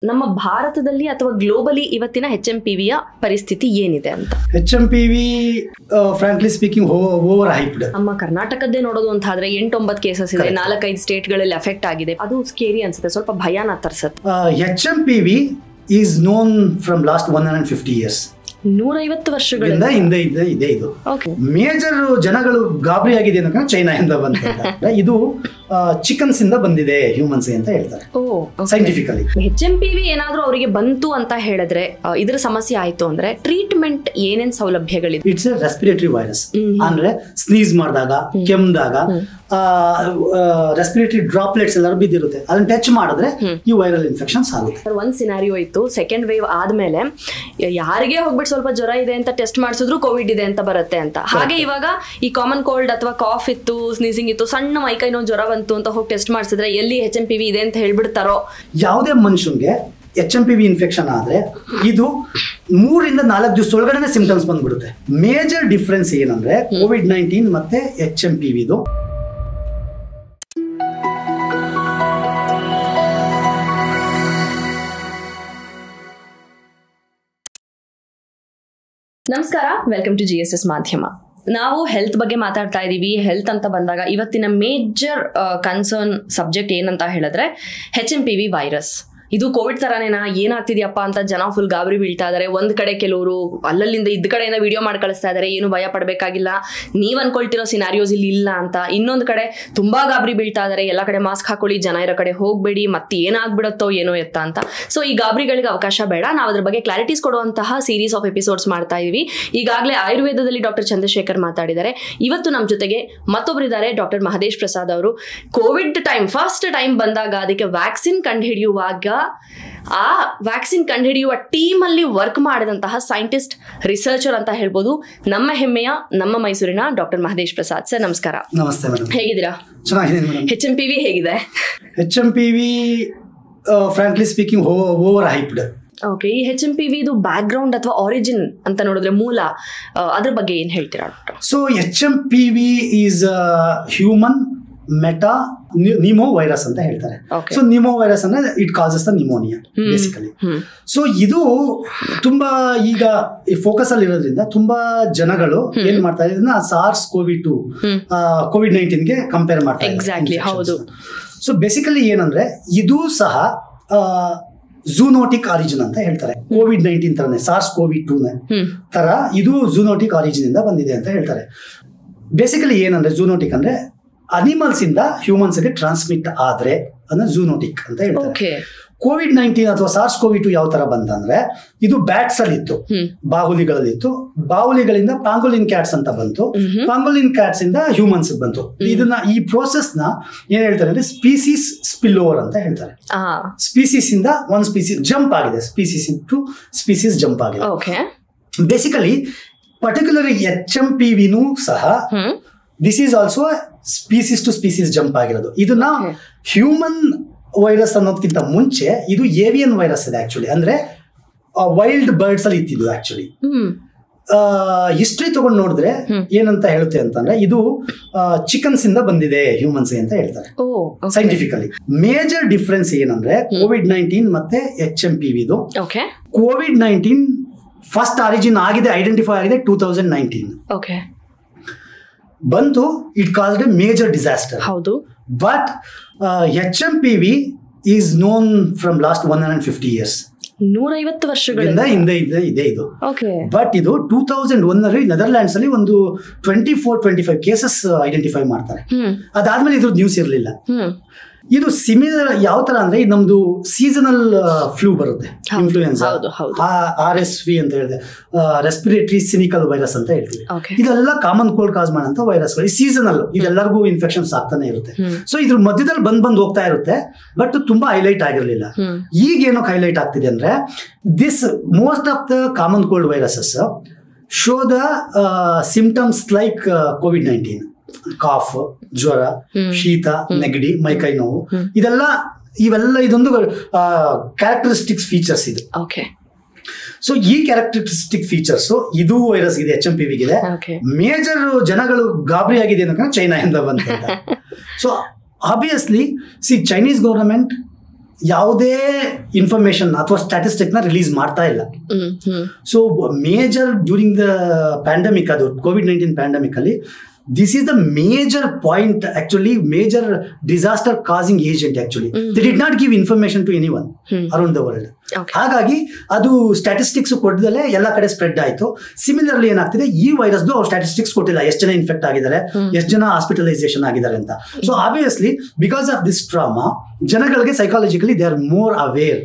ನಮ್ಮ ಭಾರತದಲ್ಲಿ ಅಥವಾ ಗ್ಲೋಬಲಿ ಇವತ್ತಿನ HMPVಯ ಪರಿಸ್ಥಿತಿ ಏನಿದೆ ಅಂತ? HMPV frankly speaking over hyped. ನಮ್ಮ ಕರ್ನಾಟಕದ್ದೇ ನೋಡೋದು ಅಂತ ಆದ್ರೆ 8-9 ಕೇಸಸ್ ಇದೆ, 4-5 ಸ್ಟೇಟ್ ಗಳಲ್ಲಿ ಅಫೆಕ್ಟ್ ಆಗಿದೆ. ಅದು ಸ್ಕೇರಿ ಅನ್ಸುತ್ತೆ, ಸ್ವಲ್ಪ ಭಯನ ತರಿಸುತ್ತೆ. HMPV is known from last 150 years. 150 ವರ್ಷಗಳಿಂದ ಹಿಂದೆ ಇದೆ ಇದು. ಮೇಜರ್ ಜನಗಳು ಗಾಬರಿ ಆಗಿದೆ ಅನ್ನೋಕೆ ಚೈನಾದಿಂದ ಬಂದ ಇದು ಚಿಕನ್ಸ್ ಇಂದ ಬಂದಿದೆ ಹ್ಯೂಮನ್ಸ್ ಅಂತ ಹೇಳ್ತಾರೆ ಸೈಂಟಿಫಿಕಲಿ. HMPV ಏನಾದ್ರೂ ಅವರಿಗೆ ಬಂತು ಅಂತ ಹೇಳಿದ್ರೆ ಇದರ ಸಮಸ್ಯೆ ಆಯ್ತು ಅಂದ್ರೆ ಟ್ರೀಟ್ಮೆಂಟ್ ಏನೇನ್ ಸೌಲಭ್ಯಗಳಿದೆ? It's a respiratory virus. ಅಂದ್ರೆ ಸ್ನೀಸ್ ಮಾಡಿದಾಗ, ಕೆಮ್ಮಿದಾಗ ರೆಸ್ಪಿರೇಟರಿ ಡ್ರಾಪ್ಲೆಟ್ಸ್ ಎಲ್ಲರೂ ಬಿದ್ದಿರುತ್ತೆ, ಅದನ್ನ ಟಚ್ ಮಾಡಿದ್ರೆ ಈ ವೈರಲ್ ಇನ್ಫೆಕ್ಷನ್ಸ್ ಆಗುತ್ತೆ. ಒಂದ್ ಸಿನಾರಿಯೋ ಇತ್ತು, ಸೆಕೆಂಡ್ ವೇವ್ ಆದ್ಮೇಲೆ ಯಾರಿಗೆ ಹೋಗ್ಬಿಟ್ಟು ಸ್ವಲ್ಪ ಜ್ವರ ಇದೆ ಅಂತ ಟೆಸ್ಟ್ ಮಾಡಿಸಿದ್ರು ಕೋವಿಡ್ ಇದೆ ಅಂತ ಬರುತ್ತೆ ಅಂತ. ಹಾಗೆ ಇವಾಗ ಈ ಕಾಮನ್ ಕೋಲ್ಡ್ ಅಥವಾ ಕಾಫ್ ಇತ್ತು, ಸ್ನೀಸಿಂಗ್ ಇತ್ತು, ಸಣ್ಣ ಮೈಕೈ ನೋವು ಜ್ವರ ಬಂತು ಅಂತ ಹೋಗಿ ಟೆಸ್ಟ್ ಮಾಡಿಸಿದ್ರೆ ಎಲ್ಲಿ HMPV ಇದೆ ಅಂತ ಹೇಳ್ಬಿಡ್ತಾರೋ. ಯಾವುದೇ ಮನುಷ್ಯನ್ಗೆ HMPV ಇನ್ಫೆಕ್ಷನ್ ಆದ್ರೆ ಇದು 3 ರಿಂದ 4 ದಿವಸ ಒಳಗಡೆ ಸಿಂಪ್ಟಮ್ಸ್ ಬಂದ್ಬಿಡುತ್ತೆ. ಮೇಜರ್ ಡಿಫ್ರೆನ್ಸ್ ಏನಂದ್ರೆ COVID-19 ಮತ್ತೆ HMPV ದು. ನಮಸ್ಕಾರ, ವೆಲ್ಕಮ್ ಟು GSS ಮಾಧ್ಯಮ. ನಾವು ಹೆಲ್ತ್ ಬಗ್ಗೆ ಮಾತಾಡ್ತಾ ಇದೀವಿ. ಹೆಲ್ತ್ ಅಂತ ಬಂದಾಗ ಇವತ್ತಿನ ಮೇಜರ್ ಕನ್ಸರ್ನ್ ಸಬ್ಜೆಕ್ಟ್ ಏನಂತ ಹೇಳಿದ್ರೆ HMPV ವೈರಸ್. ಇದು ಕೋವಿಡ್ ತರಾನೇನಾ, ಏನಾಗ್ತಿದ್ಯಪ್ಪ ಅಂತ ಜನ ಫುಲ್ ಗಾಬರಿ ಬೀಳ್ತಾ ಇದಾರೆ. ಒಂದ್ ಕಡೆ ಕೆಲವರು ಅಲ್ಲಲ್ಲಿಂದ ಇದ್ ಕಡೆಯಿಂದ ವಿಡಿಯೋ ಮಾಡಿ ಕಳಿಸ್ತಾ ಇದಾರೆ, ಏನು ಭಯ ಪಡ್ಬೇಕಾಗಿಲ್ಲ, ನೀವ್ ಅನ್ಕೊಳ್ತಿರೋ ಸಿನಾರಿಯೋಸ್ ಇಲ್ಲಿ ಇಲ್ಲ ಅಂತ. ಇನ್ನೊಂದ್ ಕಡೆ ತುಂಬಾ ಗಾಬರಿ ಬೀಳ್ತಾ ಇದಾರೆ, ಎಲ್ಲಾ ಕಡೆ ಮಾಸ್ಕ್ ಹಾಕೊಳ್ಳಿ, ಜನ ಇರೋ ಕಡೆ ಹೋಗ್ಬೇಡಿ, ಮತ್ತೆ ಏನಾಗ್ಬಿಡತ್ತೋ ಏನೋ ಎತ್ತ ಅಂತ. ಸೊ ಈ ಗಾಬರಿಗಳಿಗೆ ಅವಕಾಶ ಬೇಡ. ನಾವು ಅದ್ರ ಬಗ್ಗೆ ಕ್ಲಾರಿಟೀಸ್ ಕೊಡುವಂತಹ ಸೀರೀಸ್ ಆಫ್ ಎಪಿಸೋಡ್ಸ್ ಮಾಡ್ತಾ ಇದೀವಿ. ಈಗಾಗಲೇ ಆಯುರ್ವೇದದಲ್ಲಿ ಡಾಕ್ಟರ್ ಚಂದ್ರಶೇಖರ್ ಮಾತಾಡಿದ್ದಾರೆ. ಇವತ್ತು ನಮ್ಮ ಜೊತೆಗೆ ಮತ್ತೊಬ್ಬರಿದ್ದಾರೆ, ಡಾಕ್ಟರ್ ಮಹದೇಶ್ ಪ್ರಸಾದ್ ಅವರು. ಕೋವಿಡ್ ಫಸ್ಟ್ ಟೈಮ್ ಬಂದಾಗ ಅದಕ್ಕೆ ವ್ಯಾಕ್ಸಿನ್ ಕಂಡುಹಿಡಿಯುವಾಗ ಆ ವ್ಯಾಕ್ಸಿನ್ ಕಂಡುಹಿಡಿಯುವ ಟೀಮ್ ಅಲ್ಲಿ ವರ್ಕ್ ಮಾಡಿದಂತಹ ಸೈಂಟಿಸ್ಟ್, ರಿಸರ್ಚರ್ ಅಂತ ಹೇಳ್ಬೋದು, ನಮ್ಮ ಹೆಮ್ಮೆಯ ನಮ್ಮ ಮೈಸೂರಿನ ಡಾಕ್ಟರ್ ಮಹದೇಶ್ ಪ್ರಸಾದ್. ಸರ್ ನಮಸ್ಕಾರ. ನಮಸ್ತೆ ಮೇಡಮ್, ಹೇಗಿದ್ದೀರಾ? ಚೆನ್ನಾಗಿದ್ದೀನಿ ಮೇಡಮ್. HMPV ಹೇಗಿದೆ? HMPV frankly speaking over hyped. Okay, ಈ HMPV ಇದು ಬ್ಯಾಕ್ ಗ್ರೌಂಡ್ ಅಥವಾ ಆರಿಜಿನ್ ಅಂತ ನೋಡಿದ್ರೆ ಮೂಲ, ಅದ್ರ ಬಗ್ಗೆ ಏನ್ ಹೇಳ್ತೀರಾ doctor? So HMPV is human metapneumovirus ಅಂತ ಹೇಳ್ತಾರೆ. ಸೊ ನಿಮೋ ವೈರಸ್ ಅಂದ್ರೆ it causes the pneumonia basically. So ಇದು ತುಂಬಾ ಈಗ ಈ ಫೋಕಸ್ ಅಲ್ಲಿ ಇರೋದ್ರಿಂದ ತುಂಬಾ ಜನಗಳು ಏನ್ ಮಾಡ್ತಾ ಇದ್ರೆ SARS-CoV-2 COVID-19 ಗೆ ಕಂಪೇರ್ ಮಾಡ್ತಾರೆ. ಎಕ್ಸಾಕ್ಟ್ಲಿ, ಹೌದು. ಸೊ ಬೇಸಿಕಲಿ ಏನಂದ್ರೆ ಇದು ಸಹ ಝೂನೋಟಿಕ್ ಆರಿಜಿನ್ ಅಂತ ಹೇಳ್ತಾರೆ. COVID-19 ತರನೇ SARS-CoV-2 ತರ ಇದು ಝೂನೋಟಿಕ್ ಆರಿಜಿನ್ ಇಂದ ಬಂದಿದೆ ಅಂತ ಹೇಳ್ತಾರೆ. ಬೇಸಿಕಲಿ ಏನಂದ್ರೆ ಝೂನೋಟಿಕ್ ಅಂದ್ರೆ ಅನಿಮಲ್ಸ್ ಇಂದ ಹ್ಯೂಮನ್ಸ್ ಗೆ ಟ್ರಾನ್ಸ್ಮಿಟ್ ಆದ್ರೆ ಅದನ್ನ ಝೂನೋಟಿಕ್ ಅಂತ ಹೇಳ್ತಾರೆ. COVID-19 ಅಥವಾ SARS-CoV-2 ಯಾವ ತರ ಬಂತಂದ್ರೆ ಇದು ಬ್ಯಾಟ್ಸ್ ಅಲ್ಲಿ ಇತ್ತು, ಬಾಹುಲಿಗಳಲ್ಲಿ ಇತ್ತು, ಬಾಹುಲಿಗಳಿಂದ ಪಾಂಗೋಲಿನ್ ಕ್ಯಾಟ್ಸ್ ಅಂತ ಬಂತು, ಪಾಂಗೋಲಿನ್ ಕ್ಯಾಟ್ಸ್ ಇಂದ ಹ್ಯೂಮನ್ಸ್ ಬಂತು. ಇದನ್ನ ಈ ಪ್ರೋಸೆಸ್ ನ ಏನ್ ಹೇಳ್ತಾರೆ ಅಂದ್ರೆ ಸ್ಪೀಸೀಸ್ ಸ್ಪಿಲ್ ಓವರ್ ಅಂತ ಹೇಳ್ತಾರೆ. ಸ್ಪೀಸೀಸ್ ಇಂದ ಒಂದ್ ಸ್ಪೀಸೀಸ್ ಜಂಪ್ ಆಗಿದೆ, ಸ್ಪೀಸೀಸ್ ಟು ಸ್ಪೀಸೀಸ್ ಜಂಪ್ ಆಗಿದೆ. ಬೇಸಿಕಲಿ ಪರ್ಟಿಕ್ಯುಲರ್ HMPV ಸಹ this is also species to species jump ಆಗಿರೋದು. ಇದನ್ನ ಹ್ಯೂಮನ್ ವೈರಸ್ ಅನ್ನೋದಕ್ಕಿಂತ ಮುಂಚೆ ಇದು ಏವಿಯನ್ ವೈರಸ್ ಇದೆ ಆಕ್ಚುಲಿ. ಅಂದ್ರೆ ವೈಲ್ಡ್ ಬರ್ಡ್ಸ್ ಅಲ್ಲಿ ಇತ್ತಿದ್ದು ಆಕ್ಚುಲಿ. ಹಿಸ್ಟ್ರಿ ತಗೊಂಡು ನೋಡಿದ್ರೆ ಏನಂತ ಹೇಳುತ್ತೆ ಅಂತಂದ್ರೆ ಇದು ಚಿಕನ್ಸ್ ಇಂದ ಬಂದಿದೆ ಹ್ಯೂಮನ್ಸ್ ಅಂತ ಹೇಳ್ತಾರೆ ಸೈಂಟಿಫಿಕಲಿ. ಮೇಜರ್ ಡಿಫ್ರೆನ್ಸ್ ಏನಂದ್ರೆ COVID-19 ಮತ್ತೆ HMPV ದು. COVID-19 ಫಸ್ಟ್ ಆರಿಜಿನ್ ಆಗಿದೆ, ಐಡೆಂಟಿಫೈ ಆಗಿದೆ 2019 ಬಂತು. It caused a major disaster. ಹೌದು. But HMPV is known from last 150 years. 150 ವರ್ಷಗಳಿಂದ ಹಿಂದೆ ಇದೆ ಇದು. ಬಟ್ ಇದು 2001 ನಲ್ಲಿ ನೆದರ್ಲ್ಯಾಂಡ್ಸ್ ಅಲ್ಲಿ ಒಂದು 24-25 ಕೇಸಸ್ ಐಡೆಂಟಿಫೈ ಮಾಡ್ತಾರೆ. ಅದಾದ್ಮೇಲೆ ಇದ್ರ ನ್ಯೂಸ್ ಇರಲಿಲ್ಲ. ಇದು ಸಿಮಿಲರ್ ಯಾವ ತರ ಅಂದ್ರೆ ಇದು ನಮ್ದು ಸೀಸನಲ್ ಫ್ಲೂ ಬರುತ್ತೆ, ಇನ್ಫ್ಲೂಯೆನ್ಸಾ, RSV ಅಂತ ಹೇಳಿದೆ, ರೆಸ್ಪಿರೇಟರಿ ಸಿನಿಕಲ್ ವೈರಸ್ ಅಂತ ಹೇಳ್ತೀವಿ. ಇದೆಲ್ಲ ಕಾಮನ್ ಕೋಲ್ಡ್ ಕಾಸ್ ಮಾಡಂತ ವೈರಸ್ಗಳು. ಸೀಸನಲ್ ಇದೆಲ್ಲರಿಗೂ ಇನ್ಫೆಕ್ಷನ್ಸ್ ಆಗ್ತಾನೆ ಇರುತ್ತೆ. ಸೊ ಇದ್ರ ಮಧ್ಯದಲ್ಲಿ ಬಂದ್ ಹೋಗ್ತಾ ಇರುತ್ತೆ, ಬಟ್ ತುಂಬಾ ಹೈಲೈಟ್ ಆಗಿರ್ಲಿಲ್ಲ. ಈಗ ಏನಕ್ಕೆ ಹೈಲೈಟ್ ಆಗ್ತಿದೆ ಅಂದ್ರೆ this most of the common cold viruses show the symptoms like COVID-19, cough, ಜ್ವರ, ಶೀತ, ನೆಗಡಿ, ಮೈಕೈ ನೋವು, ಇವೆಲ್ಲ ಇದೊಂದು ಕ್ಯಾರೆಕ್ಟರಿಸ್ಟಿಕ್ಸ್ ಫೀಚರ್ಸ್ ಇದು. ಸೊ ಈ ಕ್ಯಾರೆಕ್ಟರಿಸ್ಟಿಕ್ ಫೀಚರ್ಸ್ ಇದು ವೈರಸ್ ಇದೆ, HMPV ಇದೆ. ಮೇಜರ್ ಜನಗಳು ಗಾಬರಿ ಆಗಿದೆ ಅನ್ನೋಕೆ ಚೈನಾದಿಂದ ಬಂತ. So obviously see Chinese government ಯಾವುದೇ ಇನ್ಫಾರ್ಮೇಶನ್ ಅಥವಾ ಸ್ಟ್ಯಾಟಿಸ್ಟಿಕ್ ನ ರಿಲೀಸ್ ಮಾಡ್ತಾ ಇಲ್ಲ. So major during the pandemic, ಅದು COVID-19 ಪ್ಯಾಂಡಮಿಕ್ ಅಲ್ಲಿ this is the major point, actually major disaster causing agent actually. They did not give information to anyone around the world. ಹಾಗಾಗಿ ಅದು statistics ಕೊಡದಲ್ಲೇ ಎಲ್ಲ ಕಡೆ spread ಆಯ್ತು. Similarly ಏನಾಗ್ತಿದೆ, ಈ ವೈರಸ್ದು ಅವ್ರು ಸ್ಟ್ಯಾಟಿಸ್ಟಿಕ್ಸ್ ಕೊಟ್ಟಿಲ್ಲ, ಎಷ್ಟು ಜನ ಇನ್ಫೆಕ್ಟ್ ಆಗಿದ್ದಾರೆ, ಎಷ್ಟು ಜನ ಹಾಸ್ಪಿಟಲೈಸೇಷನ್ ಆಗಿದ್ದಾರೆ ಅಂತ. So obviously because of this trauma ಜನಗಳಿಗೆ psychologically they are more aware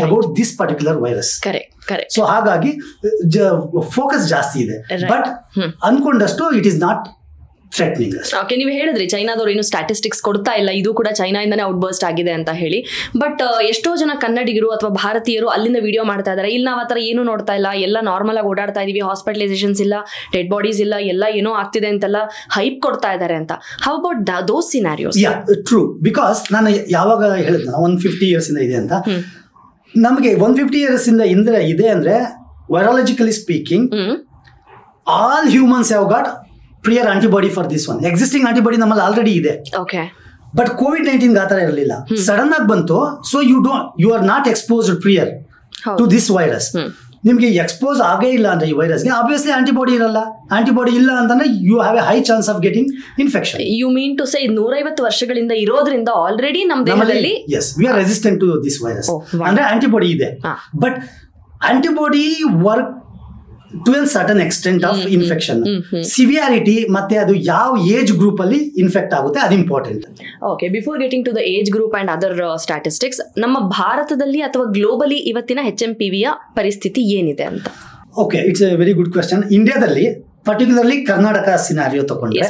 about this particular virus. So ಹಾಗಾಗಿ ಫೋಕಸ್ ಜಾಸ್ತಿ ಇದೆ. ಬಟ್ ಅನ್ಕೊಂಡಷ್ಟು it is not threatening. Okay, ನೀವು ಹೇಳಿದ್ರಿ ಚೈನಾದವ್ರು ಏನು ಸ್ಟ್ಯಾಟಿಸ್ಟಿಕ್ಸ್ ಕೊಡ್ತಾ ಇಲ್ಲ, ಇದು ಕೂಡ ಚೈನಾಯಿಂದನೇ ಔಟ್ ಬರ್ಸ್ಟ್ ಆಗಿದೆ ಅಂತ ಹೇಳಿ. ಬಟ್ ಎಷ್ಟೋ ಜನ ಕನ್ನಡಿಗರು ಅಥವಾ ಭಾರತೀಯರು ಅಲ್ಲಿಂದ ವಿಡಿಯೋ ಮಾಡ್ತಾ ಇದ್ದಾರೆ, ಇಲ್ಲಿ ನಾವು ಆ ಥರ ಏನು ನೋಡ್ತಾ ಇಲ್ಲ, ಎಲ್ಲ ನಾರ್ಮಲ್ ಆಗಿ ಓಡಾಡ್ತಾ ಇದೀವಿ, ಹಾಸ್ಪಿಟಲೈಸೇಷನ್ಸ್ ಇಲ್ಲ, ಡೆಡ್ ಬಾಡೀಸ್ ಇಲ್ಲ, ಎಲ್ಲ ಏನೋ ಆಗ್ತಿದೆ ಅಂತೆಲ್ಲ ಹೈಪ್ ಕೊಡ್ತಾ ಇದ್ದಾರೆ ಅಂತ. How about those scenarios? True, because ನಾನು ಯಾವಾಗ ಹೇಳಿದ್ನ 150 years ಇಂದ ಇದೆ ಅಂತ. ನಮಗೆ 150 years ಇಂದ ಇದೆ ಅಂದ್ರೆ virologically speaking all humans have got prior antibody for this one. Existing antibody ನಮ್ಮಲ್ಲಿ ಆಲ್ರೆಡಿ ಇದೆ. Okay. ಬಟ್ COVID-19 ಆ ಥರ ಇರಲಿಲ್ಲ, ಸಡನ್ ಆಗಿ ಬಂತು. So you are not exposed prior to this virus. ನಿಮ್ಗೆ ಎಕ್ಸ್ಪೋಸ್ ಆಗೇ ಇಲ್ಲ ಅಂದ್ರೆ ಈ ವೈರಸ್ಗೆ ಆಬ್ವಿಯಸ್ಲಿ ಆಂಟಿಬಾಡಿ ಇರಲ್ಲ. ಆಂಟಿಬಾಡಿ ಇಲ್ಲ ಅಂತಂದ್ರೆ you have a high chance of getting infection. You mean to say 150 ವರ್ಷಗಳಿಂದ ಇರೋದ್ರಿಂದ ಆಲ್ರೆಡಿ ನಮ್ಮ ದೇಹದಲ್ಲಿ S V are resistant to this virus. ಅಂದ್ರೆ ಆಂಟಿಬಾಡಿ ಇದೆ, but antibody work to an certain extent of infection. Severity ಮತ್ತೆ ಅದು ಯಾವ age group ಅಲ್ಲಿ ಇನ್ಫೆಕ್ಟ್ ಆಗುತ್ತೆ ಅದು important. Okay, before getting to the age group and other statistics, ನಮ್ಮ ಭಾರತದಲ್ಲಿ ಅಥವಾ ಗ್ಲೋಬಲಿ ಇವತ್ತಿನ HMPVಯ ಪರಿಸ್ಥಿತಿ ಏನಿದೆ ಅಂತ? Okay, it's a very good question. ಇಂಡಿಯಾದಲ್ಲಿ ಪರ್ಟಿಕ್ಯುಲರ್ಲಿ ಕರ್ನಾಟಕ ಸಿನಾರಿಯೋ ತಗೊಂಡ್ರೆ,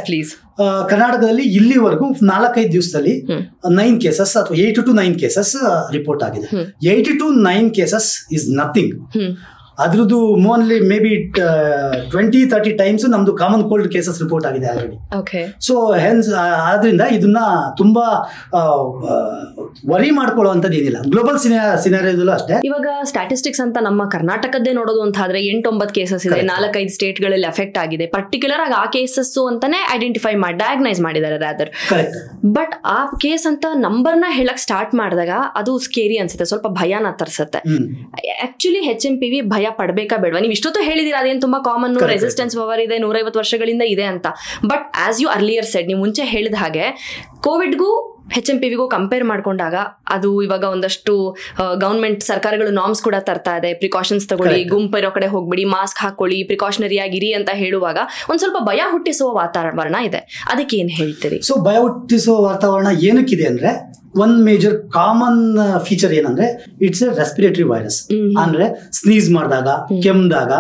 ಕರ್ನಾಟಕದಲ್ಲಿ ಇಲ್ಲಿವರೆಗೂ 4-5 ದಿವಸದಲ್ಲಿ 9 ಕೇಸಸ್ ಅಥವಾ 8 to 9 ಕೇಸಸ್ ರಿಪೋರ್ಟ್ ಆಗಿದೆ. 8 to 9 ಕೇಸಸ್ ಇಸ್ ನಥಿಂಗ್. ಅದ್ರದ್ದು ಮೋನ್ಲಿ ಮೇ ಬಿ 20-30 ಟೈಮ್ಸ್ ನಮ್ದು ಕಾಮನ್ ಕೋಲ್ಡ್ ಕೇಸಸ್ ರಿಪೋರ್ಟ್ ಆಗಿದೆ ಆಲ್ರೆಡಿ. ಸೊ ಹೆನ್ಸ್ ಆದ್ರಿಂದ ಇದನ್ನ ತುಂಬಾ ವರಿ ಮಾಡ್ಕೊಳ್ಳುವಂಥದ್ದು ಏನಿಲ್ಲ. ಗ್ಲೋಬಲ್ ಸಿನಾರಿಯೋದಲ್ಲೂ ಅಷ್ಟೇ. ಇವಾಗ ಸ್ಟ್ಯಾಟಿಸ್ಟಿಕ್ಸ್ ಅಂತ ನಮ್ಮ ಕರ್ನಾಟಕದ್ದೇ ನೋಡೋದು ಅಂತ ಆದ್ರೆ 8-9 ಕೇಸಸ್ ಇದೆ, 4-5 ಸ್ಟೇಟ್ಗಳಲ್ಲಿ ಎಫೆಕ್ಟ್ ಆಗಿದೆ. ಪರ್ಟಿಕ್ಯುಲರ್ ಆಗಿ ಆ ಕೇಸಸ್ ಅಂತಾನೆ ಐಡೆಂಟಿಫೈ ಮಾಡಿ ಡಯಾಗ್ನೈಸ್ ಮಾಡಿದ್ದಾರೆ ರಾದರ್. ಬಟ್ ಆ ಕೇಸ್ ಅಂತ ನಂಬರ್ನ ಹೇಳಕ್ ಸ್ಟಾರ್ಟ್ ಮಾಡಿದಾಗ ಅದು ಸ್ಕೇರಿ ಅನ್ಸುತ್ತೆ, ಸ್ವಲ್ಪ ಭಯನ ತರಿಸುತ್ತೆ. ಆಕ್ಚುಲಿ HMPV ಭಯ ಪಡ್ಬೇಕಾ ಬೇಡವಾ? ನೀವು ಇಷ್ಟೊತ್ತು ಹೇಳಿದೀರ ಅದೇನು ತುಂಬಾ ಕಾಮನ್, ರೆಸಿಸ್ಟೆನ್ಸ್ ಪವರ್ ಇದೆ, 150 ವರ್ಷಗಳಿಂದ ಇದೆ ಅಂತ. But as you earlier said, ನೀವು ಮುಂಚೆ ಹೇಳಿದ ಹಾಗೆ ಕೋವಿಡ್ಗೂ HMPVಗೂ ಕಂಪೇರ್ ಮಾಡ್ಕೊಂಡಾಗ ಅದು ಇವಾಗ ಒಂದಷ್ಟು ಗವರ್ಮೆಂಟ್ ಸರ್ಕಾರಗಳು ನಾರ್ಮ್ಸ್ ಕೂಡ ತರ್ತಾ ಇದೆ, ಪ್ರಿಕಾಷನ್ಸ್ ತಗೊಳ್ಳಿ, ಗುಂಪಿರೋ ಕಡೆ ಹೋಗ್ಬಿಡಿ, ಮಾಸ್ಕ್ ಹಾಕೊಳ್ಳಿ, ಪ್ರಿಕಾಷನರಿ ಆಗಿರಿ ಅಂತ ಹೇಳುವಾಗ ಒಂದ್ ಸ್ವಲ್ಪ ಭಯ ಹುಟ್ಟಿಸುವ ವಾತಾವರಣ ಇದೆ. ಅದಕ್ಕೆ ಏನ್ ಹೇಳ್ತೀರಿ? ಸೊ ಭಯ ಹುಟ್ಟಿಸುವ ವಾತಾವರಣ ಏನಕ್ಕಿದೆ ಅಂದ್ರೆ, ಒನ್ ಮೇಜರ್ ಕಾಮನ್ ಫೀಚರ್ ಏನಂದ್ರೆ ಇಟ್ಸ್ ಎ ರೆಸ್ಪಿರೇಟರಿ ವೈರಸ್. ಅಂದ್ರೆ ಸ್ನೀಸ್ ಮಾಡಿದಾಗ, ಕೆಮ್ದಾಗ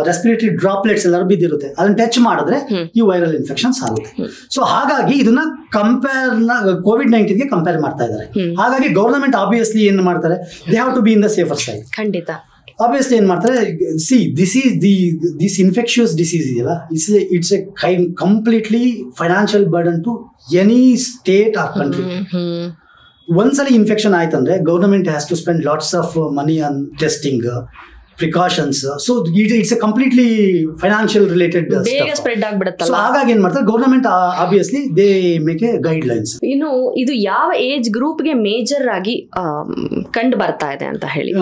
ರೆಸ್ಪಿರೇಟರಿ ಡ್ರಾಪ್ಲೆಟ್ಸ್ ಎಲ್ಲರೂ ಬಿದ್ದಿರುತ್ತೆ, ಅದನ್ನ ಟಚ್ ಮಾಡಿದ್ರೆ ಈ ವೈರಲ್ ಇನ್ಫೆಕ್ಷನ್ಸ್ ಆಗುತ್ತೆ. ಸೊ ಹಾಗಾಗಿ ಇದನ್ನ COVID-19ಗೆ ಕಂಪೇರ್ ಮಾಡ್ತಾ ಇದ್ದಾರೆ. ಹಾಗಾಗಿ ಗವರ್ನಮೆಂಟ್ ಆಬ್ವಿಯಸ್ಲಿ ಏನ್ ಮಾಡ್ತಾರೆ, they have to be in the safer side. ಖಂಡಿತ ಆಬ್ವಿಯಸ್ಲಿ ಏನ್ ಮಾಡ್ತಾರೆ, ಸಿ ದಿಸ್ ಇನ್ಫೆಕ್ಷಿಯಸ್ ಡಿಸೀಸ್ ಇದೆಯಲ್ಲ, it's a completely financial burden to any state or country. ಒಂದ್ಸಲ ಇನ್ಫೆಕ್ಷನ್ ಆಯ್ತಂದ್ರೆ government has to spend lots of money on testing, precautions. So it's a completely financial related spread ಆಗ್ಬಿಡುತ್ತೆ. So ಹಾಗಾಗಿ ಏನ್ ಮಾಡ್ತಾರೆ government obviously they make a guidelines. ಇನ್ನು ಇದು ಯಾವ age ಗ್ರೂಪ್ಗೆ major ಆಗಿ ಕಂಡು ಬರ್ತಾ ಇದೆ ಅಂತ ಹೇಳಿ?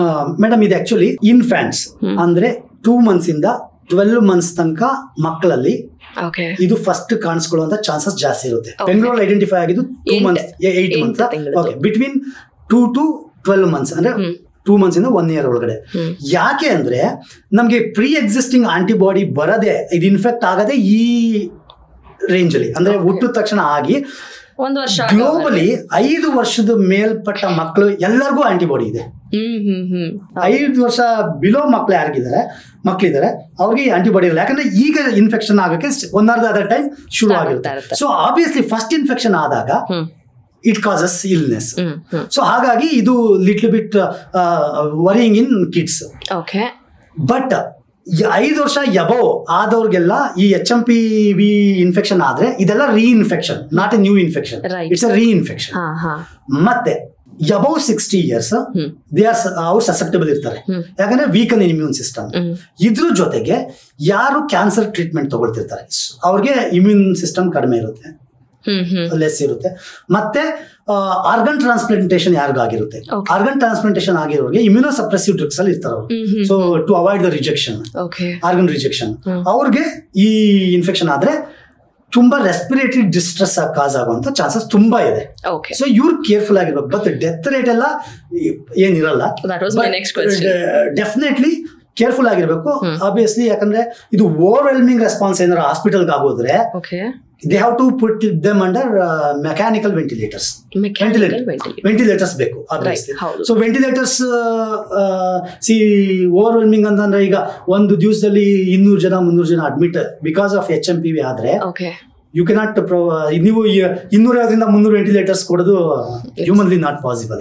ಮೇಡಮ್, ಇದು ಆಕ್ಚುಲಿ ಇನ್ಫ್ಯಾಂಟ್ಸ್ ಅಂದ್ರೆ 2 months ಇಂದ 12 months ತನಕ ಮಕ್ಕಳಲ್ಲಿ ಇದು ಫಸ್ಟ್ ಕಾಣಿಸ್ಕೊಳ್ಳುವಂತ ಚಾನ್ಸಸ್ ಜಾಸ್ತಿ ಇರುತ್ತೆ. ಬೆಂಗಳೂರಲ್ಲಿ ಐಡೆಂಟಿಫೈ ಆಗಿದ್ದು 8 months. Okay, between 2 to 12 months ಅಂದ್ರೆ 2 months ಇಂದ 1 year ಒಳಗಡೆ. ಯಾಕೆ ಅಂದ್ರೆ ನಮ್ಗೆ ಪ್ರೀ ಎಕ್ಸಿಸ್ಟಿಂಗ್ ಆಂಟಿಬಾಡಿ ಬರದೆ, ಇದು ಇನ್ಫೆಕ್ಟ್ ಆಗದೆ ಈ ರೇಂಜ್ ಅಲ್ಲಿ, ಅಂದ್ರೆ ಹುಟ್ಟಿದ ತಕ್ಷಣ ಆಗಿ 1 ವರ್ಷ ಗ್ಲೋಬಲಿ 5 ವರ್ಷದ ಮೇಲ್ಪಟ್ಟ ಮಕ್ಕಳು ಎಲ್ಲರಿಗೂ ಆಂಟಿಬಾಡಿ ಇದೆ. 5 ವರ್ಷ ಬಿಲೋ ಮಕ್ಕಳಿದ್ದಾರೆ ಅವ್ರಿಗೆ ಆಂಟಿಬಾಡಿ ಇರಲ್ಲ. ಯಾಕಂದ್ರೆ ಈಗ ಇನ್ಫೆಕ್ಷನ್ ಆಗಕ್ಕೆ 1 hour ಟೈಮ್ ಶುರು ಆಗಿರುತ್ತೆ. ಸೊ ಆಬ್ವಿಯಸ್ಲಿ ಫಸ್ಟ್ ಇನ್ಫೆಕ್ಷನ್ ಆದಾಗ ಇಟ್ ಕಾಸಸ್ ಇಲ್ನೆಸ್. ಸೊ ಹಾಗಾಗಿ ಇದು little bit worrying in kids. But 5 ವರ್ಷ ಎಬವ್ ಆದವ್ರಿಗೆಲ್ಲ ಈ HMPV ಇನ್ಫೆಕ್ಷನ್ ಆದ್ರೆ ಇದೆಲ್ಲ reinfection, not A new infection, it's A reinfection. ಮತ್ತೆ ಅಬೌವ್ 60 years ಅವ್ರು ಸಸೆಪ್ಟಬಲ್ ಇರ್ತಾರೆ, ಯಾಕಂದ್ರೆ ವೀಕನ್ ಇಮ್ಯೂನ್ ಸಿಸ್ಟಮ್. ಇದ್ರ ಜೊತೆಗೆ ಯಾರು ಕ್ಯಾನ್ಸರ್ ಟ್ರೀಟ್ಮೆಂಟ್ ತಗೊಳ್ತಿರ್ತಾರೆ ಅವ್ರಿಗೆ ಇಮ್ಯೂನ್ ಸಿಸ್ಟಮ್ ಕಡಿಮೆ ಇರುತ್ತೆ, ಲೆಸ್ ಇರುತ್ತೆ. ಮತ್ತೆ ಆರ್ಗನ್ ಟ್ರಾನ್ಸ್ಪ್ಲಾಂಟೇಶನ್ ಯಾರಿಗಾಗಿರುತ್ತೆ, ಆರ್ಗನ್ ಟ್ರಾನ್ಸ್ಪ್ಲಾಂಟೇಶನ್ ಆಗಿರೋರಿಗೆ ಇಮ್ಯುನೋಸಪ್ರೆಸಿವ್ ಡ್ರಗ್ಸ್ ಅಲ್ಲಿ ಇರ್ತಾರೆ ಅವರು. So to avoid the rejection, organ rejection, ಅವ್ರಿಗೆ ಈ ಇನ್ಫೆಕ್ಷನ್ ಆದ್ರೆ ತುಂಬಾ ರೆಸ್ಪಿರೇಟರಿ ಡಿಸ್ಟ್ರೆಸ್ ಕಾಸ್ ಆಗುವಂತ ಚಾನ್ಸಸ್ ತುಂಬಾ ಇದೆ. ಸೊ ಇವ್ರು ಕೇರ್ಫುಲ್ ಆಗಿರ್ಬೇಕು. ಬಟ್ ಡೆತ್ ರೇಟ್ ಎಲ್ಲ ಏನಿರಲ್ಲ, ಡೆಫಿನೆಟ್ಲಿ ಕೇರ್ಫುಲ್ ಆಗಿರ್ಬೇಕು ಆಬ್ವಿಯಸ್ಲಿ. ಯಾಕಂದ್ರೆ ಇದು ಓವರ್ವೆಲ್ಮಿಂಗ್ ರೆಸ್ಪಾನ್ಸ್ ಏನಾರ ಹಾಸ್ಪಿಟಲ್ಗೆ ಆಗೋದ್ರೆ they have to put them under mechanical ventilators. Ventilators ಬೇಕು obviously. So ventilators overwhelming ಅಂತಂದ್ರೆ ಈಗ ಒಂದು ದಿವಸದಲ್ಲಿ 200 ಜನ 300 ಜನ ಅಡ್ಮಿಟ್ ಬಿಕಾಸ್ ಆಫ್ HMPV ಆದ್ರೆ ಯು ಕೆನಾಟ್ ನೀವು 250 300 ವೆಂಟಿಲೇಟರ್ಸ್ ಕೊಡೋದು ಹ್ಯೂಮನ್ಲಿ ನಾಟ್ ಪಾಸಿಬಲ್,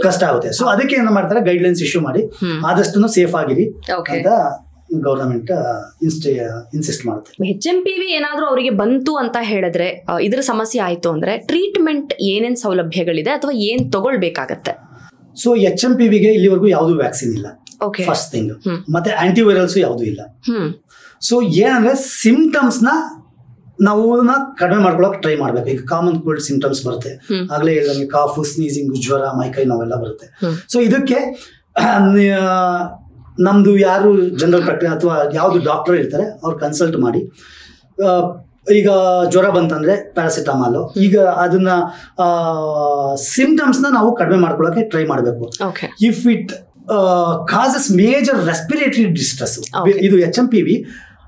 ಕಷ್ಟ ಆಗುತ್ತೆ. ಸೊ ಅದಕ್ಕೆ ಏನ್ ಮಾಡ್ತಾರೆ, ಗೈಡ್ ಲೈನ್ಸ್ ಇಶ್ಯೂ ಮಾಡಿ ಆದಷ್ಟು ಸೇಫ್ ಆಗಿರಿ ಅಂತ ಗವರ್ನಮೆಂಟ್ ಇನ್ಸಿಸ್ಟ್ ಮಾಡುತ್ತೆ. HMPV ಏನಾದ್ರೂ ಅವರಿಗೆ ಬಂತು ಅಂತ ಹೇಳಿದ್ರೆ, ಇದ್ರ ಸಮಸ್ಯೆ ಆಯ್ತು ಅಂದ್ರೆ ಟ್ರೀಟ್ಮೆಂಟ್ ಏನೇನ್ ಸೌಲಭ್ಯಗಳಿದೆ ಅಥವಾ ಏನ್ ತಗೊಳ್ಬೇಕಾಗತ್ತೆ? ಸೊ HMPVಗೆ ಇಲ್ಲಿವರೆಗೂ ಯಾವ್ದು ವ್ಯಾಕ್ಸಿನ್ ಇಲ್ಲ, ಫಸ್ಟ್ ಥಿಂಗ್. ಮತ್ತೆ ಆಂಟಿವೈರಲ್ಸ್ ಯಾವ್ದು ಇಲ್ಲ. ಸೊ ಏನಂದ್ರೆ ಸಿಂಪ್ಟಮ್ಸ್ ನ ನಾವು ಕಡಿಮೆ ಮಾಡ್ಕೊಳಕ್ ಟ್ರೈ ಮಾಡ್ಬೇಕು. ಈಗ ಕಾಮನ್ ಕೋಲ್ಡ್ ಸಿಂಪ್ಟಮ್ಸ್ ಬರುತ್ತೆ, ಆಗ್ಲೇ ಹೇಳಿದಂಗೆ ಕಾಫು, ಸ್ನೀಸಿಂಗ್, ಜ್ವರ, ಮೈಕೈ ನೋವೆಲ್ಲ ಬರುತ್ತೆ. ಸೊ ಇದಕ್ಕೆ ನಮ್ದು ಯಾರು ಜನರಲ್ ಪ್ರಾಕ್ಟೀಸ್ ಅಥವಾ ಯಾವ್ದು ಡಾಕ್ಟರ್ ಇರ್ತಾರೆ ಅವ್ರು ಕನ್ಸಲ್ಟ್ ಮಾಡಿ, ಈಗ ಜ್ವರ ಬಂತಂದ್ರೆ ಪ್ಯಾರಾಸಿಟಮಾಲ್, ಈಗ ಅದನ್ನ ಸಿಂಪ್ಟಮ್ಸ್ ನಾವು ಕಡಿಮೆ ಮಾಡ್ಕೊಳ್ಳೋಕೆ ಟ್ರೈ ಮಾಡಬೇಕು. If it causes major respiratory distress, ಇದು HMPV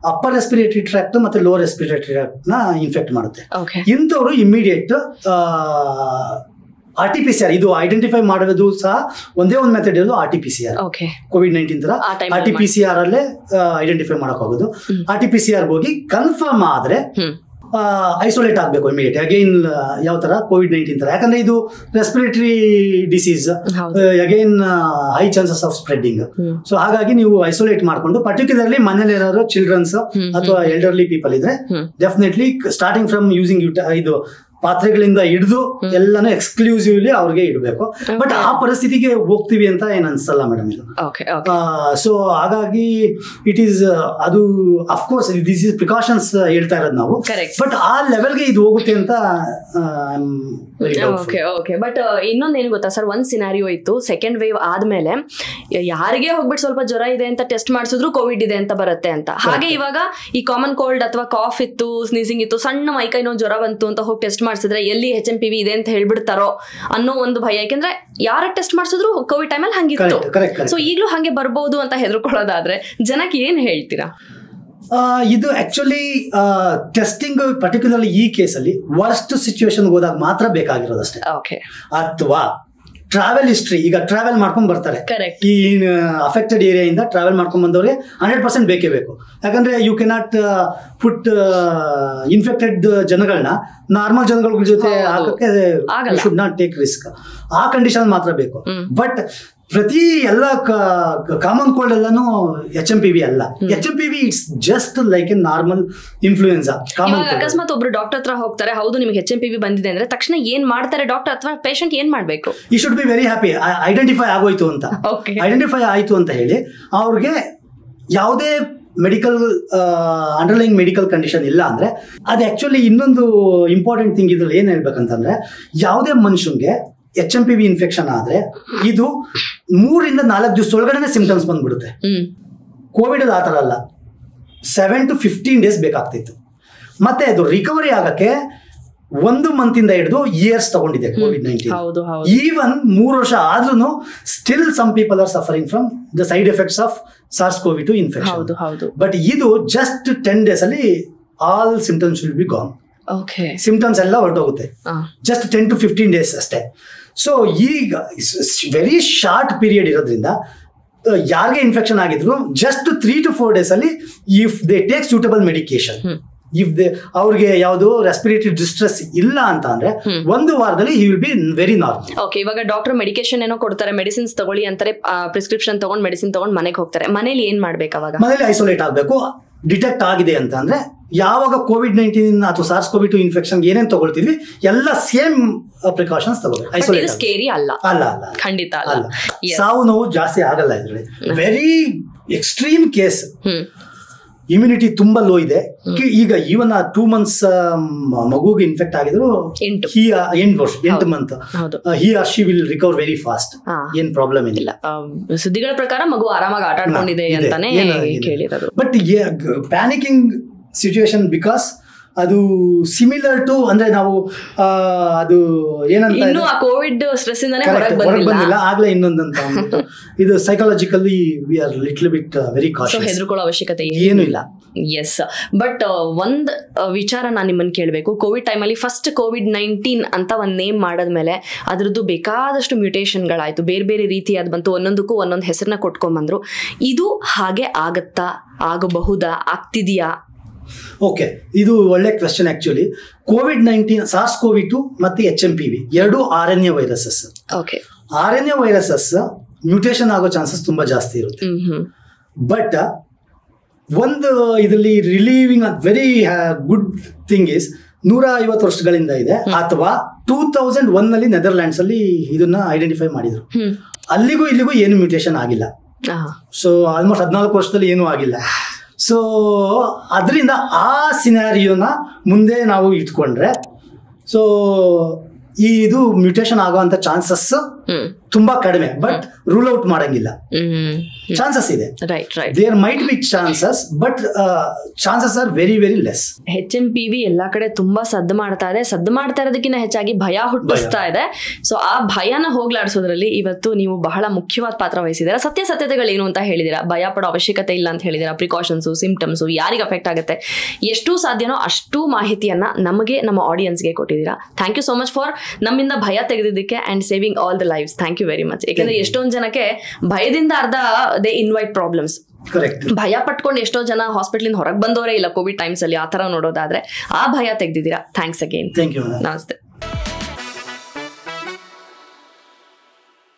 ಅಪ್ಪರ್ ರೆಸ್ಪಿರೇಟರಿ ಟ್ರ್ಯಾಕ್ಟ್ ಮತ್ತೆ ಲೋವರ್ ರೆಸ್ಪಿರೇಟರಿ ಟ್ರ್ಯಾಕ್ಟ್ ನ ಇನ್ಫೆಕ್ಟ್ ಮಾಡುತ್ತೆ. ಇಂಥವ್ರು ಇಮಿಡಿಯೇಟ್ RT-PCR, ಇದು ಐಡೆಂಟಿಫೈ ಮಾಡೋದು ಸಹ ಒಂದೇ ಒಂದು ಮೆಥಡ್ ಇರೋದು RT-PCR. COVID-19 ತರ RT-PCR ಅಲ್ಲೇ ಐಡೆಂಟಿಫೈ ಮಾಡಕ್ ಹೋಗೋದು. RT-PCR ಹೋಗಿ ಕನ್ಫರ್ಮ್ ಆದ್ರೆ ಐಸೋಲೇಟ್ ಆಗ್ಬೇಕು ಇಮಿಡಿಯೇಟ್. ಅಗೈನ್ ಯಾವ ತರ COVID-19 ತರ, ಯಾಕಂದ್ರೆ ಇದು respiratory disease, again high chances of spreading. So ಹಾಗಾಗಿ ನೀವು ಐಸೋಲೇಟ್ ಮಾಡ್ಕೊಂಡು, ಪರ್ಟಿಕ್ಯುಲರ್ಲಿ ಮನೇಲಿ ಏನಾದ್ರು ಚಿಲ್ಡ್ರನ್ಸ್ ಅಥವಾ ಎಲ್ಡರ್ಲಿ ಪೀಪಲ್ ಇದ್ರೆ ಡೆಫಿನೆಟ್ಲಿ ಸ್ಟಾರ್ಟಿಂಗ್ ಫ್ರಮ್ ಯೂಸಿಂಗ್ ಇದು ಪಾತ್ರೆಗಳಿಂದ ಹಿಡಿದು ಎಲ್ಲಾನು ಎಕ್ಸ್ಕ್ಲೂಸಿವ್ಲಿ ಅವ್ರಿಗೆ ಇಡಬೇಕು. ಬಟ್ ಆ ಪರಿಸ್ಥಿತಿಗೆ ಹೋಗ್ತೀವಿ ಅಂತ ಏನ್ ಅನ್ಸಲ್ಲ ಮೇಡಮ್ ಇದು. ಸೊ ಹಾಗಾಗಿ ಇಟ್ ಈಸ್ ಅದು ಅಫ್ಕೋರ್ಸ್ ದಿಸ್ ಇಸ್ ಪ್ರಿಕಾಷನ್ಸ್ ಹೇಳ್ತಾ ಇರೋದು ನಾವು, ಬಟ್ ಆ ಲೆವೆಲ್ಗೆ ಇದು ಹೋಗುತ್ತೆ ಅಂತ. ಬಟ್ ಇನ್ನೊಂದೇನು ಗೊತ್ತಾ ಸರ್, ಒಂದ್ ಸಿನಾರಿಯೋ ಇತ್ತು, ಸೆಕೆಂಡ್ ವೇವ್ ಆದ್ಮೇಲೆ ಯಾರಿಗೆ ಹೋಗ್ಬಿಟ್ಟು ಸ್ವಲ್ಪ ಜ್ವರ ಇದೆ ಅಂತ ಟೆಸ್ಟ್ ಮಾಡಿಸಿದ್ರು ಕೋವಿಡ್ ಇದೆ ಅಂತ ಬರುತ್ತೆ ಅಂತ. ಹಾಗೆ ಇವಾಗ ಈ ಕಾಮನ್ ಕೋಲ್ಡ್ ಅಥವಾ ಕಾಫ್ ಇತ್ತು, ಸ್ನೀಸಿಂಗ್ ಇತ್ತು, ಸಣ್ಣ ಮೈಕೈ ನೋವು ಜ್ವರ ಬಂತು ಅಂತ ಹೋಗಿ ಟೆಸ್ಟ್ ಮಾಡಿಸಿದ್ರೆ ಎಲ್ಲಿ HMPV ಇದೆ ಅಂತ ಹೇಳ್ಬಿಡ್ತಾರೋ ಅನ್ನೋ ಒಂದು ಭಯ. ಯಾಕೆಂದ್ರೆ ಯಾರ ಟೆಸ್ಟ್ ಮಾಡಿಸಿದ್ರು ಕೋವಿಡ್ ಟೈಮಲ್ಲಿ ಹಂಗಿತ್ತು. ಸೊ ಈಗಲೂ ಹಂಗೆ ಬರ್ಬೋದು ಅಂತ ಹೆದರ್ಕೊಳ್ಳೋದಾದ್ರೆ ಜನಕ್ಕೆ ಏನ್ ಹೇಳ್ತೀರಾ? ಇದು ಆಕ್ಚುಲಿ ಟೆಸ್ಟಿಂಗ್ ಪರ್ಟಿಕ್ಯುಲರ್ಲಿ ಈ ಕೇಸಲ್ಲಿ ವರ್ಸ್ಟ್ ಸಿಚುವೇಶನ್ ಹೋದಾಗ ಮಾತ್ರ ಬೇಕಾಗಿರೋದಷ್ಟೇ. ಅಥವಾ ಟ್ರಾವೆಲ್ ಹಿಸ್ಟ್ರಿ, ಈಗ ಟ್ರಾವೆಲ್ ಮಾಡ್ಕೊಂಡ್ ಬರ್ತಾರೆ, ಈ ಅಫೆಕ್ಟೆಡ್ ಏರಿಯಾಯಿಂದ ಟ್ರಾವೆಲ್ ಮಾಡ್ಕೊಂಡ್ ಬಂದವ್ರಿಗೆ 100% ಬೇಕೇ ಬೇಕು. ಯಾಕಂದ್ರೆ ಯು ಕೆನಾಟ್ ಪುಟ್ ಇನ್ಫೆಕ್ಟೆಡ್ ಜನಗಳನ್ನ ನಾರ್ಮಲ್ ಜನಗಳ ಜೊತೆ ಹಾಕಕ್ಕೆ ಶುಡ್ ನಾಟ್ ಟೇಕ್ ರಿಸ್ಕ್. ಆ ಕಂಡೀಷನ್ ಮಾತ್ರ ಬೇಕು. ಬಟ್ ಪ್ರತಿ ಎಲ್ಲ ಕಾಮನ್ ಕೋಲ್ಡ್ ಎಲ್ಲಾನು HMPV ಅಲ್ಲ. HMPV it's just like A normal influenza. ಅಕಸ್ಮಾತ್ ಒಬ್ರು ಡಾಕ್ಟರ್ ಹತ್ರ ಹೋಗ್ತಾರೆ, ಹೌದು ನಿಮಗೆ HMPV ಬಂದಿದೆ ಅಂದ್ರೆ ತಕ್ಷಣ ಏನ್ ಮಾಡ್ತಾರೆ ಡಾಕ್ಟರ್ ಅಥವಾ ಪೇಷಂಟ್ ಏನ್ ಮಾಡ್ಬೇಕು? ಈ should be very happy, identify ಆಗೋಯ್ತು ಅಂತ. ಐಡೆಂಟಿಫೈ ಆಯ್ತು ಅಂತ ಹೇಳಿ ಅವ್ರಿಗೆ ಯಾವುದೇ ಮೆಡಿಕಲ್ ಅಂಡರ್ಲೈನ್ ಮೆಡಿಕಲ್ ಕಂಡೀಷನ್ ಇಲ್ಲ ಅಂದ್ರೆ, ಅದು ಆಕ್ಚುಲಿ ಇನ್ನೊಂದು ಇಂಪಾರ್ಟೆಂಟ್ ಥಿಂಗ್ ಇದ್ರಲ್ಲಿ ಏನ್ ಹೇಳ್ಬೇಕಂತಂದ್ರೆ, ಯಾವುದೇ ಮನುಷ್ಯನ್ಗೆ HMPV ಇನ್ಫೆಕ್ಷನ್ ಆದ್ರೆ ಇದು 3 ರಿಂದ 4 ದಿವಸ ಒಳಗಡೆ ಸಿಂಪ್ಟಮ್ಸ್ ಬಂದ್ಬಿಡುತ್ತೆ. ಕೋವಿಡ್ ಅಲ್ಲಿ ಆತರ ಅಲ್ಲ, 7 to 15 ಡೇಸ್ ಬೇಕಾಗ್ತಿತ್ತು. ಮತ್ತೆ ಅದು ರಿಕವರಿ ಆಗಕ್ಕೆ 1 ಮಂತ್ ಇಂದ ಹಿಡಿದು ಇಯರ್ಸ್ ತಗೊಂಡಿದೆ COVID-19. ಈವನ್ 3 ವರ್ಷ ಆದ್ರೂ still some people are suffering from the side effects of SARS-CoV-2 infection. But ಇದು ಜಸ್ಟ್ 10 ಡೇಸ್ ಅಲ್ಲಿ all symptoms will be gone. Symptoms ಎಲ್ಲ ಹೊರಟೋಗುತ್ತೆ, ಜಸ್ಟ್ 10 to 15 ಡೇಸ್ ಅಷ್ಟೇ. ಸೊ ಈಗ ವೆರಿ ಶಾರ್ಟ್ ಪೀರಿಯಡ್ ಇರೋದ್ರಿಂದ ಯಾರಿಗೆ ಇನ್ಫೆಕ್ಷನ್ ಆಗಿದ್ರು ಜಸ್ಟ್ 3 to 4 ಡೇಸ್ ಅಲ್ಲಿ if they take suitable medication, if they ಅವ್ರಿಗೆ ಯಾವುದು ರೆಸ್ಪಿರೇಟರಿ ಡಿಸ್ಟ್ರೆಸ್ ಇಲ್ಲ ಅಂತ ಅಂದ್ರೆ 1 ವಾರದಲ್ಲಿ he will be very normal. Okay, ಇವಾಗ ಡಾಕ್ಟರ್ ಮೆಡಿಕೇಶನ್ ಏನೋ ಕೊಡ್ತಾರೆ, ಮೆಡಿಸಿನ್ಸ್ ತಗೊಳ್ಳಿ ಅಂತಾರೆ, ಪ್ರಿಸ್ಕ್ರಿಪ್ಷನ್ ತಗೊಂಡ್ ಮೆಡಿಸಿನ್ ತಗೊಂಡ್ ಮನೆಗೆ ಹೋಗ್ತಾರೆ. ಮನೇಲಿ ಏನ್ ಮಾಡ್ಬೇಕು? ಅವಾಗ ಮನೇಲಿ ಐಸೋಲೇಟ್ ಆಗಬೇಕು. ಡಿಟೆಕ್ಟ್ ಆಗಿದೆ ಅಂತ ಅಂದ್ರೆ ಯಾವಾಗ COVID-19 ಅಥವಾ SARS-CoV-2 ಇನ್ಫೆಕ್ಷನ್ ಏನೇನ್ ತಗೊಳ್ತಿದ್ವಿ ಎಲ್ಲ ಸೇಮ್ ಪ್ರಿಕಾಷನ್ಸ್ ತಗೋಬೇಕು. ಐಸೋಲೇಟ್ ಸ್ಕೇರಿ ಅಲ್ಲ, ಖಂಡಿತ ಅಲ್ಲ. ಸಾವು ನೋವು ಜಾಸ್ತಿ ಆಗಲ್ಲ ಇದ್ರಲ್ಲಿ. ವೆರಿ ಎಕ್ಸ್ಟ್ರೀಮ್ ಕೇಸ್ ಇಮ್ಯುನಿಟಿ ತುಂಬಾ ಲೋ ಇದೆ. ಈಗ ಈವನ್ 2 months ಮಗುಗೆ ಇನ್ಫೆಕ್ಟ್ ಆಗಿದ್ರು 8 months he or she will recover very fast. ಏನ್ ಪ್ರಾಬ್ಲಮ್ ಏನಿಲ್ಲ. ಸುದ್ದಿಗಳ ಪ್ರಕಾರ ಮಗು ಆರಾಮಾಗಿ ಆಟ ಆಡ್ಕೊಂಡಿದೆ ಅಂತಾನೆ ಕೇಳಿರೋದು. ಬಟ್ ಪ್ಯಾನಿಕಿಂಗ್ ಸಿಚುವೇಶನ್ ಬಿಕಾಸ್ ಅದು ಸಿಮಿಲರ್ ಟು ಅಂದ್ರೆ ನಾವು ಅದು ಏನಂತ ಇನ್ನು ಆ ಕೋವಿಡ್ ಸ್ಟ್ರೆಸ್ ಇಂದಾನೆ ಹೊರಗೆ ಬಂದಿಲ್ಲ ಆಗ್ಲೇ ಇನ್ನೊಂದಂತ ಇದು psychologically we are little bit very cautious. ಹೆದರ್ಕೊಳ್ಳೋ ಅವಶ್ಯಕತೆ ಏನು ಇಲ್ಲ. ಎಸ್, ಬಟ್ ಒಂದ್ ವಿಚಾರ ನಾನು ನಿಮ್ಮನ್ನ ಕೇಳಬೇಕು. ಕೋವಿಡ್ ಟೈಮಲ್ಲಿ ಫಸ್ಟ್ COVID-19 ಅಂತ ಒಂದ್ ನೇಮ್ ಮಾಡಾದ್ಮೇಲೆ ಅದ್ರದ್ದು ಬೇಕಾದಷ್ಟು ಮ್ಯೂಟೇಷನ್ಗಳಾಯ್ತು, ಬೇರೆ ಬೇರೆ ರೀತಿಯಾದ ಬಂತು, ಒಂದೊಂದಕ್ಕೂ ಒಂದೊಂದು ಹೆಸರನ್ನ ಕೊಟ್ಕೊಂಡ್ಬಂದ್ರು. ಇದು ಹಾಗೆ ಆಗತ್ತಾ, ಆಗಬಹುದಾ, ಆಗ್ತಿದೆಯಾ? ಓಕೆ, ಇದು ಒಳ್ಳೆ ಕ್ವೆಶ್ಚನ್. ಆಕ್ಚುಲಿ COVID-19 SARS-CoV-2 ಮತ್ತೆ HMPV ಎರಡು RNA viruses. Okay, RNA viruses mutation ಆಗೋ ಚಾನ್ಸಸ್ ತುಂಬಾ ಜಾಸ್ತಿ ಇರುತ್ತೆ. ಬಟ್ ಒಂದು ಇದರಲ್ಲಿ reliving very good thing is 150 ವರ್ಷಗಳಿಂದ ಇದೆ, ಅಥವಾ 2001 ನಲ್ಲಿ ನೆದರ್ಲ್ಯಾಂಡ್ಸ್ ಅಲ್ಲಿ ಇದನ್ನ ಐಡೆಂಟಿಫೈ ಮಾಡಿದ್ರು. ಅಲ್ಲಿಗೂ ಇಲ್ಲಿಗೂ ಏನು ಮ್ಯೂಟೇಷನ್ ಆಗಿಲ್ಲ. ಸೊ ಆಲ್ಮೋಸ್ಟ್ 14 ವರ್ಷದಲ್ಲಿ ಏನೂ ಆಗಿಲ್ಲ. ಸೊ ಅದರಿಂದ ಆ ಸಿನಾರಿಯೋನ ಮುಂದೆ ನಾವು ಇಟ್ಕೊಂಡ್ರೆ ಸೊ ಇದು ಮ್ಯೂಟೇಷನ್ ಆಗುವಂತ ಚಾನ್ಸಸ್ ತುಂಬಾ ಕಡಿಮೆ, ಬಟ್ ರೂಲ್ ಔಟ್ ಮಾಡಂಗಿಲ್ಲ. ಚಾನ್ಸಸ್ ಇದೆ, there might be chances, but chances are very very less. HMPV ಎಲ್ಲಾ ಕಡೆ ತುಂಬಾ ಸದ್ದು ಮಾಡ್ತಾ ಇದೆ. ಸದ್ದು ಮಾಡ್ತಾ ಇರೋದಕ್ಕಿಂತ ಹೆಚ್ಚಾಗಿ ಭಯ ಹುಟ್ಟಿಸ್ತಾ ಇದೆ. ಸೊ ಆ ಭಯನ ಹೋಗ್ಲಾಡಿಸೋದ್ರಲ್ಲಿ ಇವತ್ತು ನೀವು ಬಹಳ ಮುಖ್ಯವಾದ ಪಾತ್ರ ವಹಿಸಿದ್ದೀರಾ. ಸತ್ಯತೆಗಳೇನು ಅಂತ ಹೇಳಿದಿರಾ, ಭಯ ಪಡೋ ಅವಶ್ಯಕತೆ ಇಲ್ಲ ಅಂತ ಹೇಳಿದಿರಾ, ಪ್ರಿಕಾಷನ್ಸು, ಸಿಂಪ್ಟಮ್ಸು, ಯಾರಿಗೆ ಅಫೆಕ್ಟ್ ಆಗುತ್ತೆ, ಎಷ್ಟು ಸಾಧ್ಯನೋ ಅಷ್ಟು ಮಾಹಿತಿಯನ್ನ ನಮಗೆ, ನಮ್ಮ ಆಡಿಯನ್ಸ್ಗೆ ಕೊಟ್ಟಿದ್ದೀರಾ. Thank you so much for ನಮ್ಮಿಂದ ಭಯ ತೆಗೆದಿದ್ದಕ್ಕೆ and saving all the lives. Thank you very much. ಯಾಕಂದ್ರೆ ಎಷ್ಟೊಂದು ಜನಕ್ಕೆ ಭಯದಿಂದ ಅರ್ಧ ದೇ ಇನ್ವೈಟ್ ಪ್ರಾಬ್ಲಮ್ಸ್. ಭಯ ಪಟ್ಕೊಂಡು ಎಷ್ಟೋ ಜನ ಹಾಸ್ಪಿಟಲ್ ಹೊರಗೆ ಬಂದವರೇ ಇಲ್ಲ ಕೋವಿಡ್ ಟೈಮ್ಸ್ ಅಲ್ಲಿ. ಆ ತರ ನೋಡೋದಾದ್ರೆ ಆ ಭಯ ತೆಗೆದಿದ್ದೀರಾ. Thanks again. Thank you. ನಮಸ್ತೆ.